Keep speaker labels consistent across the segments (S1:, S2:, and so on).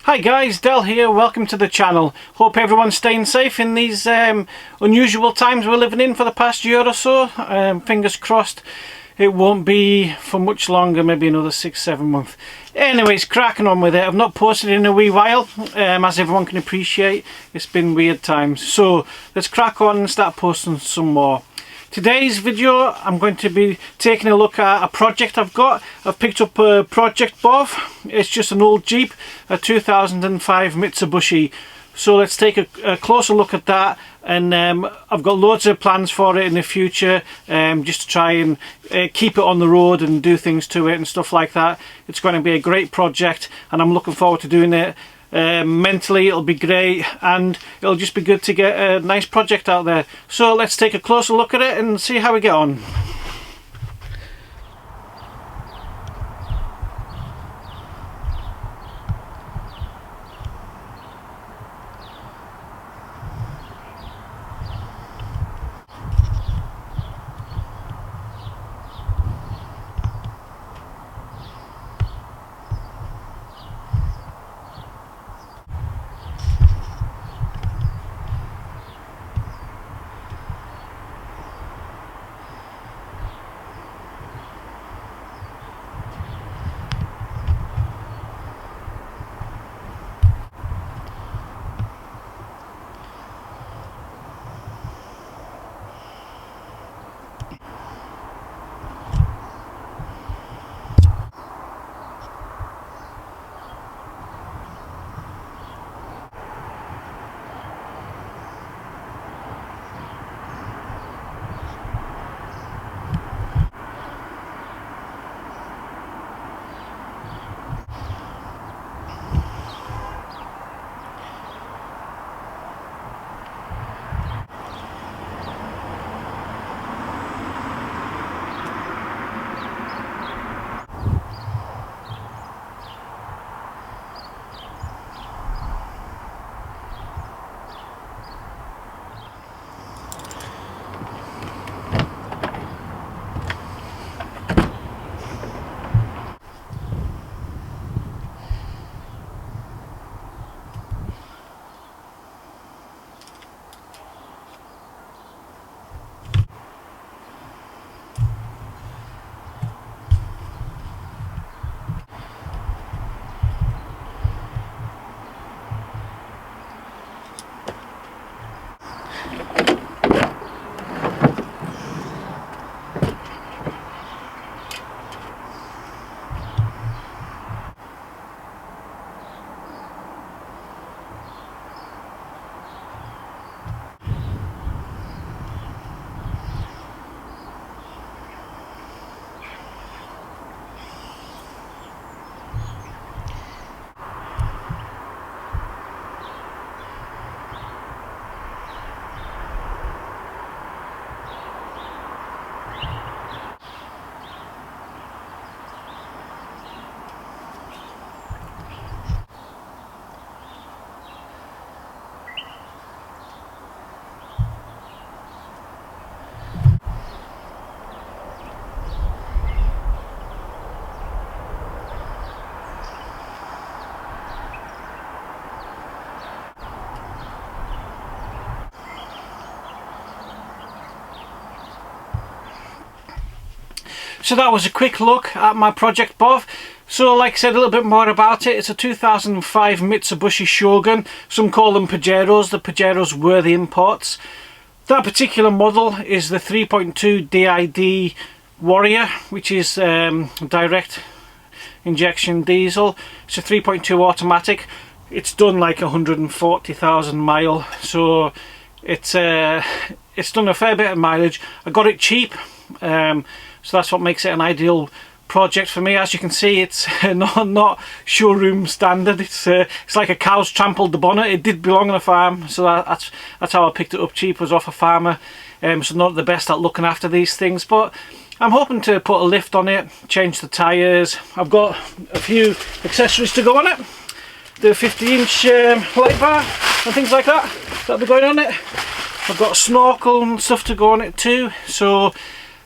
S1: Hi guys, Del here, welcome to the channel. Hope everyone's staying safe in these unusual times we're living in for the past year or so. Fingers crossed it won't be for much longer, maybe another 6-7 months. Anyways, cracking on with it. I've not posted in a wee while, as everyone can appreciate. It's been weird times. So let's crack on and start posting some more. Today's video I'm going to be taking a look at a project I've got. I've picked up a Project B.O.V. It's just an old Jeep, a 2005 Mitsubishi. So let's take a closer look at that, and I've got loads of plans for it in the future, just to try and keep it on the road and do things to it and stuff like that. It's going to be a great project and I'm looking forward to doing it. Mentally it'll be great and it'll just be good to get a nice project out there. So let's take a closer look at it and see how we get on. So that was a quick look at my Project B.O.V. So like I said, a little bit more about it. It's a 2005 Mitsubishi Shogun. Some call them Pajeros. The Pajeros were the imports. That particular model is the 3.2 DID Warrior, which is direct injection diesel. It's a 3.2 automatic. It's done like 140,000 miles, so it's done a fair bit of mileage. I got it cheap. So that's what makes it an ideal project for me. As you can see, it's not showroom standard. It's like a cow's trampled the bonnet. It did belong on a farm, so that's how I picked it up cheap, was off a farmer. So not the best at looking after these things, but I'm hoping to put a lift on it, change the tyres. I've got a few accessories to go on it. The 50-inch light bar and things like that that'll be going on it. I've got a snorkel and stuff to go on it too. So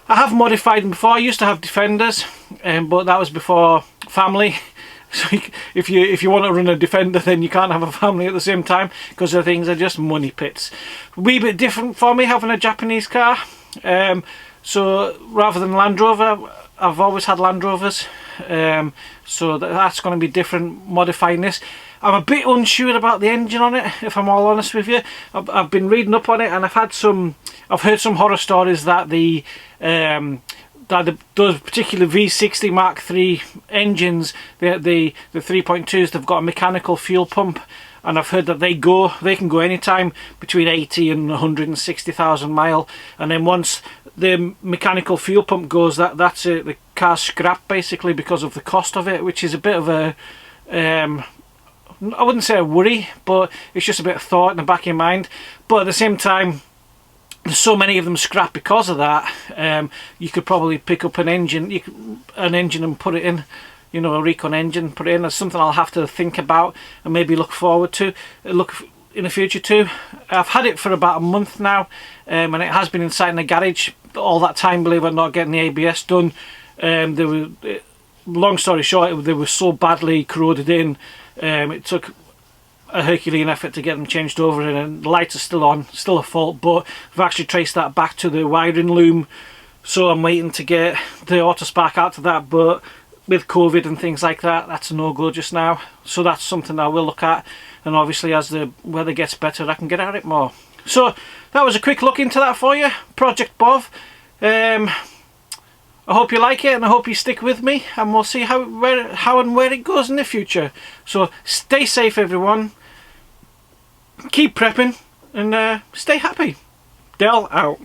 S1: I have modified them before. I used to have Defenders, but that was before family. So if you want to run a Defender, then you can't have a family at the same time, because the things are just money pits. A wee bit different for me having a Japanese car. So rather than Land Rover, I've always had Land Rovers. So that's going to be different, modifying this. I'm a bit unsure about the engine on it, if I'm all honest with you. I've been reading up on it, and I've heard some horror stories that those particular V60 Mark III engines, the 3.2s, they've got a mechanical fuel pump, and I've heard that they can go anytime between 80 and 160,000 mile, and then once the mechanical fuel pump goes, that's it, the car's scrapped basically because of the cost of it, which is a bit of a I wouldn't say a worry, but it's just a bit of thought in the back of your mind. But at the same time, there's so many of them scrap because of that. You could probably pick up an engine and put it in, you know, a recon engine, put it in. That's something I'll have to think about and maybe look forward to, look in the future too. I've had it for about a month now, and it has been inside in the garage all that time, believe it or not, getting the ABS done. Long story short, they were so badly corroded in. It took a Herculean effort to get them changed over, and the lights are still on, still a fault, but I've actually traced that back to the wiring loom, so I'm waiting to get the Autospark out to that. But with COVID and things like that, that's a no-go just now, so that's something I will look at, and obviously as the weather gets better I can get at it more. So that was a quick look into that for you, Project B.O.V. I hope you like it, and I hope you stick with me, and we'll see how and where it goes in the future. So stay safe everyone, keep prepping, and stay happy. Del out.